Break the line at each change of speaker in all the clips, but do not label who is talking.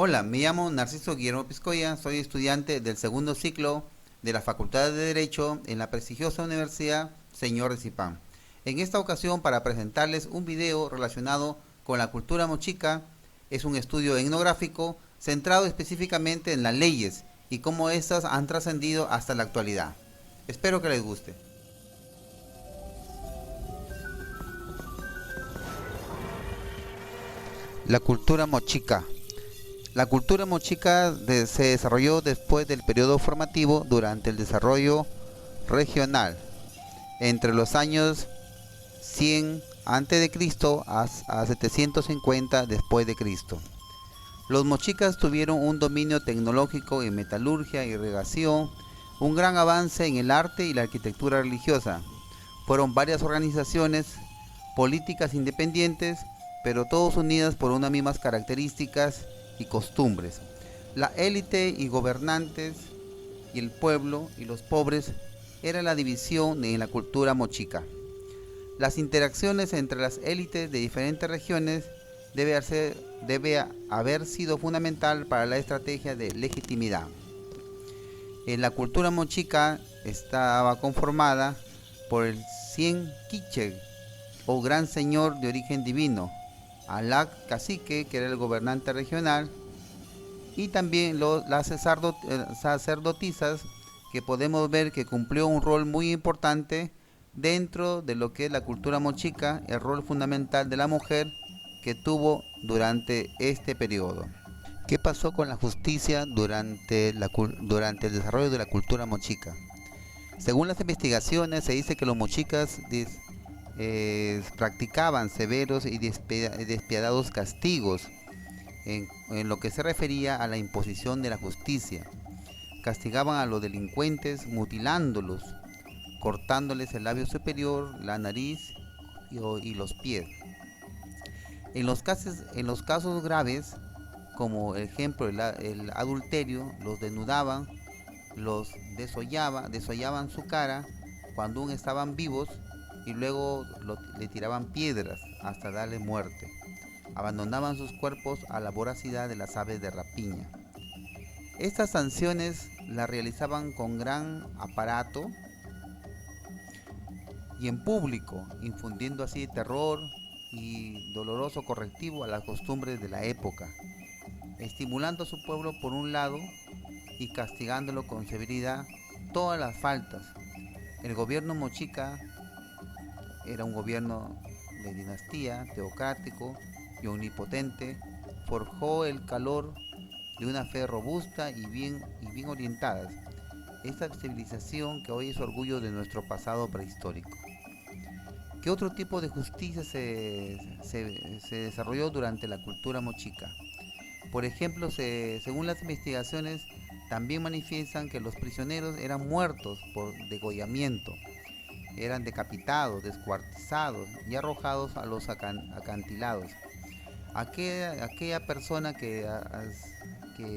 Hola, me llamo Narciso Guillermo Piscoya, soy estudiante del segundo ciclo de la Facultad de Derecho en la prestigiosa Universidad Señor de Cipán. En esta ocasión, para presentarles un video relacionado con la cultura mochica, es un estudio etnográfico centrado específicamente en las leyes y cómo éstas han trascendido hasta la actualidad. Espero que les guste. La cultura mochica. La cultura mochica se desarrolló después del periodo formativo durante el desarrollo regional, entre los años 100 a.C. a 750 después de Cristo. Los mochicas tuvieron un dominio tecnológico en metalurgia, irrigación, un gran avance en el arte y la arquitectura religiosa. Fueron varias organizaciones políticas independientes, pero todos unidas por unas mismas características y costumbres. La élite y gobernantes y el pueblo y los pobres era la división en la cultura mochica. Las interacciones entre las élites de diferentes regiones debe haber sido fundamental para la estrategia de legitimidad. En la cultura mochica estaba conformada por el Cien Quiche, o gran señor de origen divino, Alac Cacique, que era el gobernante regional, y también las sacerdotisas, que podemos ver que cumplió un rol muy importante dentro de lo que es la cultura mochica, el rol fundamental de la mujer que tuvo durante este periodo. ¿Qué pasó con la justicia durante el desarrollo de la cultura mochica? Según las investigaciones, se dice que los mochicas practicaban severos y despiadados castigos en lo que se refería a la imposición de la justicia. Castigaban a los delincuentes mutilándolos, cortándoles el labio superior, la nariz y los pies. En los casos graves, como el ejemplo el adulterio, los desnudaban, los desollaban su cara cuando aún estaban vivos y luego le tiraban piedras hasta darle muerte. Abandonaban sus cuerpos a la voracidad de las aves de rapiña. Estas sanciones las realizaban con gran aparato y en público, infundiendo así terror y doloroso correctivo a las costumbres de la época, estimulando a su pueblo por un lado y castigándolo con severidad todas las faltas. El gobierno mochica era un gobierno de dinastía, teocrático y omnipotente, forjó el calor de una fe robusta y bien orientada. Esta civilización que hoy es orgullo de nuestro pasado prehistórico. ¿Qué otro tipo de justicia se desarrolló durante la cultura mochica? Por ejemplo, según las investigaciones, también manifiestan que los prisioneros eran muertos por degollamiento, eran decapitados, descuartizados y arrojados a los acantilados. Aquella persona que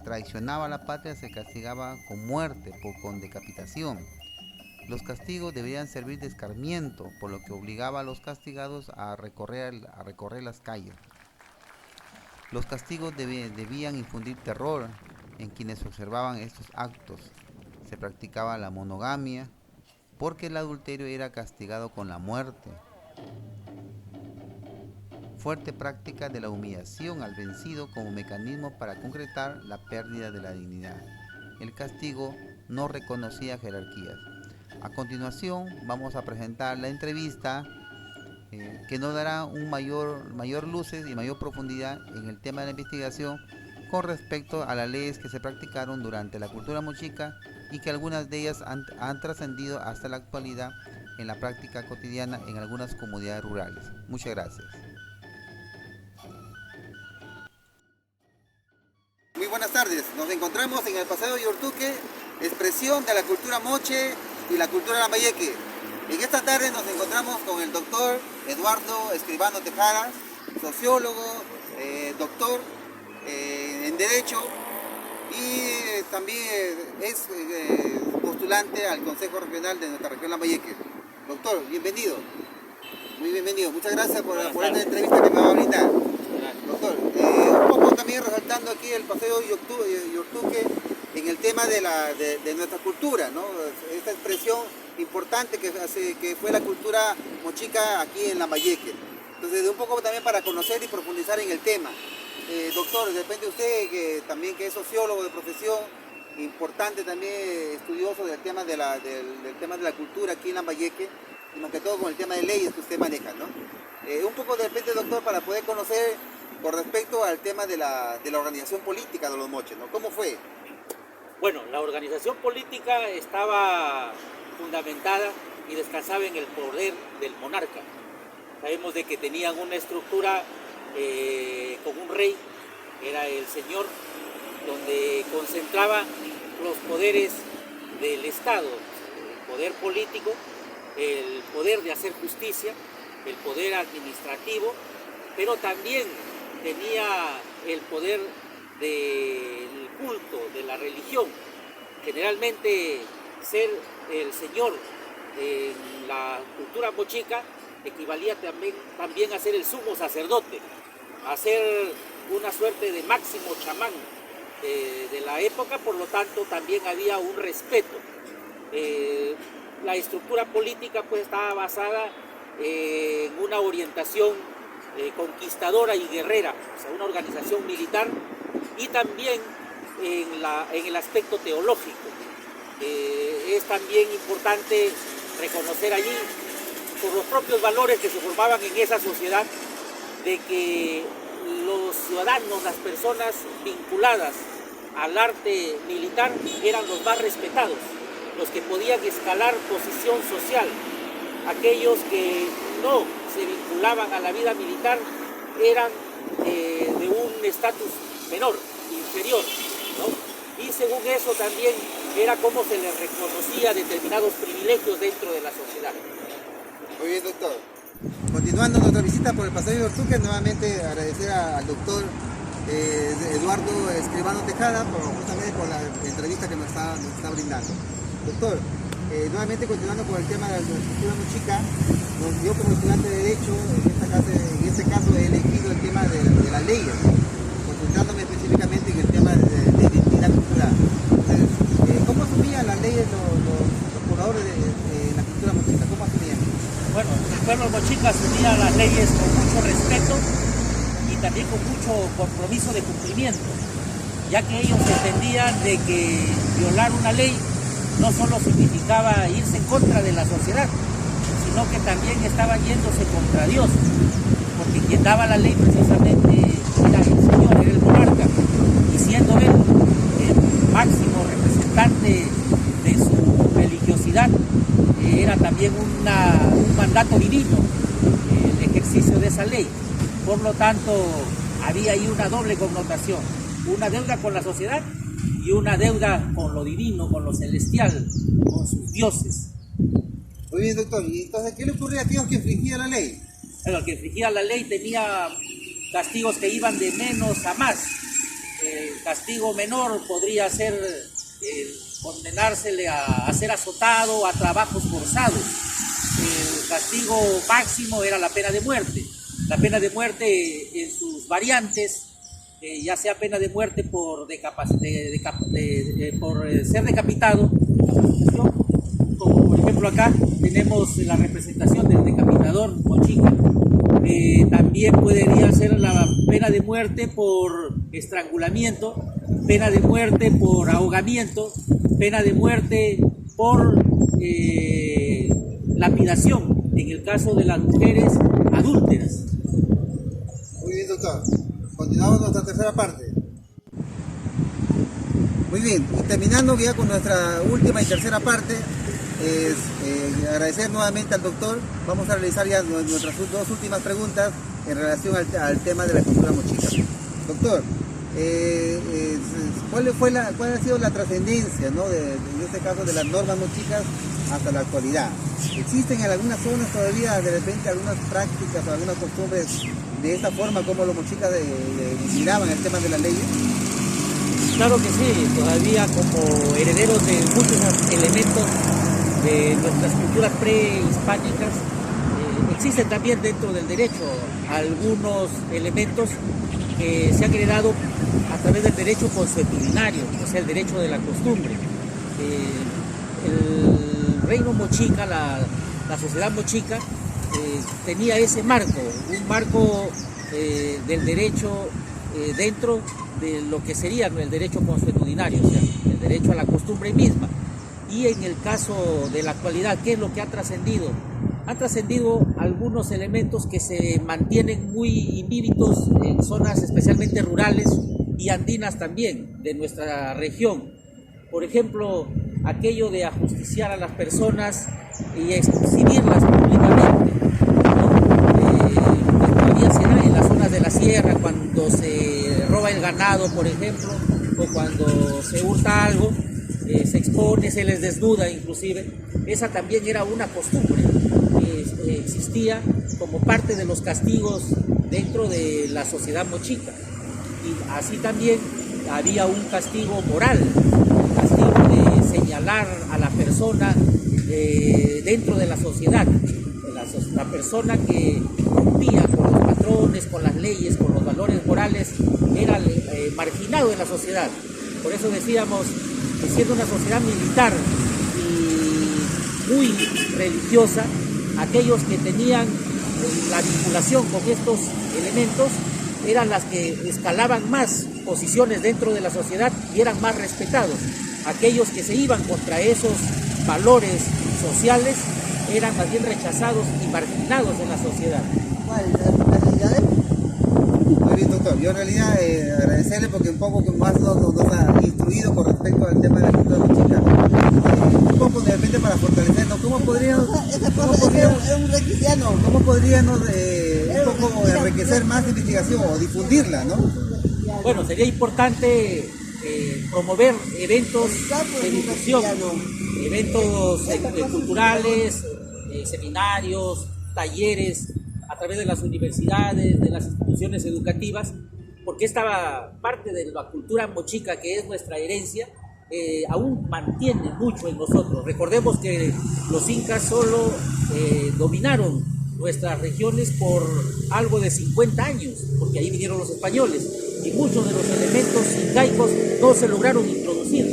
traicionaba a la patria se castigaba con muerte, con decapitación. Los castigos debían servir de escarmiento, por lo que obligaba a los castigados a recorrer las calles. Los castigos debían infundir terror en quienes observaban estos actos. Se practicaba la monogamia, porque el adulterio era castigado con la muerte. Fuerte práctica de la humillación al vencido como mecanismo para concretar la pérdida de la dignidad. El castigo no reconocía jerarquías. A continuación vamos a presentar la entrevista que nos dará mayor luces y mayor profundidad en el tema de la investigación con respecto a las leyes que se practicaron durante la cultura mochica y que algunas de ellas han trascendido hasta la actualidad en la práctica cotidiana en algunas comunidades rurales. Muchas gracias. Muy buenas tardes, nos encontramos en el Paseo Yortuque, expresión de la cultura moche y la cultura lambayeque. En esta tarde nos encontramos con el doctor Eduardo Escribano Tejada, sociólogo, doctor en Derecho y también es postulante al Consejo Regional de nuestra región Lambayeque. Doctor, bienvenido. Muy bienvenido. Muchas gracias por esta entrevista que me va a brindar. Doctor, un poco también resaltando aquí el paseo Yortuque en el tema de nuestra cultura, ¿no? Esta expresión importante que fue la cultura mochica aquí en Lambayeque. Entonces, un poco también para conocer y profundizar en el tema. Doctor, de repente usted que es sociólogo de profesión, importante también, estudioso del tema de la cultura aquí en Lambayeque, y más que todo con el tema de leyes que usted maneja, ¿no? Un poco de repente, doctor, para poder conocer con respecto al tema de la organización política de los moches, ¿no? ¿Cómo fue?
Bueno, la organización política estaba fundamentada y descansaba en el poder del monarca. Sabemos de que tenían una estructura con un rey, era el señor, donde concentraba los poderes del Estado, el poder político, el poder de hacer justicia, el poder administrativo, pero también tenía el poder del culto, de la religión. Generalmente ser el señor en la cultura mochica equivalía también a ser el sumo sacerdote, a ser una suerte de máximo chamán de la época, por lo tanto también había un respeto. La estructura política pues estaba basada en una orientación conquistadora y guerrera, o sea, una organización militar, y también en el aspecto teológico. Es también importante reconocer allí, por los propios valores que se formaban en esa sociedad, de que los ciudadanos, las personas vinculadas al arte militar, eran los más respetados, los que podían escalar posición social. Aquellos que no se vinculaban a la vida militar eran de un estatus menor, inferior, ¿no? Y según eso también era como se les reconocía determinados privilegios dentro de la sociedad.
Muy bien, doctor. Continuando nuestra visita por el paseo Yortuque, nuevamente agradecer al doctor Eduardo Escribano Tejada justamente por la entrevista que nos está brindando. Doctor, nuevamente continuando con el tema de la cultura mochica, yo como estudiante de Derecho, en este caso he elegido el tema de las leyes, concentrándome específicamente en el tema de identidad cultural. Entonces, ¿cómo asumían las leyes los pobladores de la cultura mochica? ¿Cómo asumían?
Bueno, el pueblo mochica asumía las leyes con mucho respeto y también con mucho compromiso de cumplimiento, ya que ellos entendían de que violar una ley no solo significaba irse en contra de la sociedad, sino que también estaban yéndose contra Dios, porque quien daba la ley precisamente era el Señor, era el monarca, y siendo él el máximo representante de su religiosidad, era también un mandato divino el ejercicio de esa ley. Por lo tanto, había ahí una doble connotación, una deuda con la sociedad y una deuda con lo divino, con lo celestial, con sus dioses.
Muy bien, doctor. ¿Y entonces qué le ocurría a aquellos que infringían la ley?
Bueno, el que infringía la ley tenía castigos que iban de menos a más. El castigo menor podría ser condenársele a ser azotado, a trabajos forzados. El castigo máximo era la pena de muerte. La pena de muerte en sus variantes, ya sea pena de muerte por ser decapitado, como por ejemplo acá tenemos la representación del decapitador mochica. También podría ser la pena de muerte por estrangulamiento, pena de muerte por ahogamiento, pena de muerte por lapidación en el caso de las mujeres adúlteras.
Muy bien, doctor. Continuamos nuestra tercera parte. Muy bien, y terminando ya con nuestra última y tercera parte, agradecer nuevamente al doctor. Vamos a realizar ya nuestras dos últimas preguntas en relación al tema de la cultura mochica. Doctor, ¿cuál ha sido la trascendencia, ¿no? En este caso de las normas mochicas hasta la actualidad? ¿Existen en algunas zonas todavía de repente algunas prácticas o algunas costumbres de esta forma como los mochicas miraban el tema de las leyes?
Claro que sí, todavía como herederos de muchos elementos de nuestras culturas prehispánicas, existen también dentro del derecho algunos elementos que se han heredado a través del derecho consuetudinario, o sea, el derecho de la costumbre. El reino mochica, la sociedad mochica, tenía ese marco, un marco del derecho dentro de lo que sería el derecho consuetudinario, o sea, el derecho a la costumbre misma. Y en el caso de la actualidad, ¿qué es lo que ha trascendido? Han trascendido algunos elementos que se mantienen muy invívidos en zonas especialmente rurales y andinas también de nuestra región. Por ejemplo, aquello de ajusticiar a las personas y exhibirlas públicamente, ¿no? Todavía se da en las zonas de la sierra, cuando se roba el ganado, por ejemplo, o cuando se hurta algo, se expone, se les desnuda inclusive. Esa también era una costumbre que existía como parte de los castigos dentro de la sociedad mochica. Y así también había un castigo moral, el castigo de señalar a la persona dentro de la sociedad. La persona que rompía con los patrones, con las leyes, con los valores morales, era marginado en la sociedad. Por eso decíamos que siendo una sociedad militar y muy religiosa, aquellos que tenían la vinculación con estos elementos eran las que escalaban más posiciones dentro de la sociedad y eran más respetados. Aquellos que se iban contra esos valores sociales eran más bien rechazados y marginados en la sociedad.
¿Cuál? ¿Las realidades?
Muy bien, doctor. Yo en realidad agradecerle porque un poco más nos ha instruido con respecto al tema de la cultura mochica. Un poco de repente para fortalecernos. ¿Cómo podríamos,
Era un cristiano.
cómo podríamos un poco enriquecer más la investigación o difundirla, ¿no?
Bueno, sería importante promover eventos de difusión, eventos culturales, seminarios, talleres, a través de las universidades, de las instituciones educativas, porque esta parte de la cultura mochica, que es nuestra herencia, aún mantiene mucho en nosotros. Recordemos que los incas solo dominaron nuestras regiones por algo de 50 años, porque ahí vinieron los españoles, y muchos de los elementos incaicos no se lograron introducir.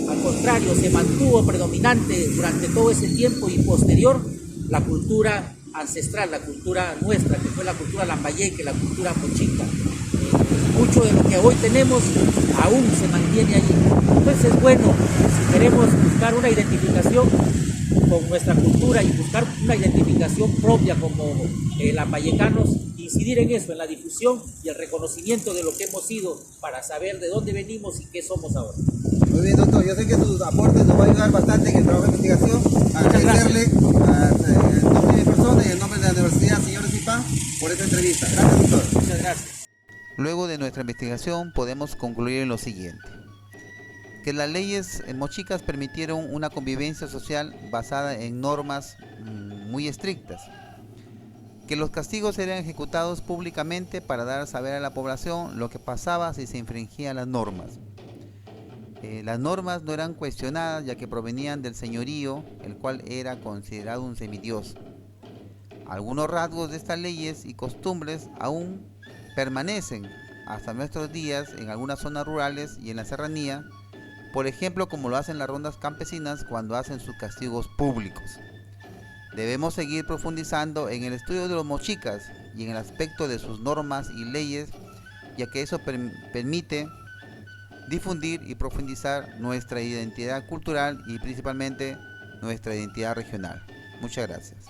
Al contrario, se mantuvo predominante durante todo ese tiempo y posterior la cultura ancestral, la cultura nuestra, que fue la cultura lambayeque, la cultura mochica. Mucho de lo que hoy tenemos aún se mantiene allí. Entonces, bueno, si queremos buscar una identificación con nuestra cultura y buscar una identificación propia como lambayecanos, incidir en eso, en la difusión y el reconocimiento de lo que hemos sido para saber de dónde venimos y qué somos ahora.
Muy bien, doctor. Yo sé que sus aportes nos van a ayudar bastante en el trabajo de investigación. Agradecerle en nombre de mi persona y en nombre de la Universidad Señor Zipán por esta entrevista. Gracias, doctor.
Muchas gracias.
Luego de nuestra investigación podemos concluir en lo siguiente: que las leyes mochicas permitieron una convivencia social basada en normas muy estrictas, que los castigos eran ejecutados públicamente para dar a saber a la población lo que pasaba si se infringían las normas. Las normas no eran cuestionadas, ya que provenían del señorío, el cual era considerado un semidios. Algunos rasgos de estas leyes y costumbres aún permanecen hasta nuestros días en algunas zonas rurales y en la serranía, por ejemplo como lo hacen las rondas campesinas cuando hacen sus castigos públicos. Debemos seguir profundizando en el estudio de los mochicas y en el aspecto de sus normas y leyes, ya que eso permite difundir y profundizar nuestra identidad cultural y principalmente nuestra identidad regional. Muchas gracias.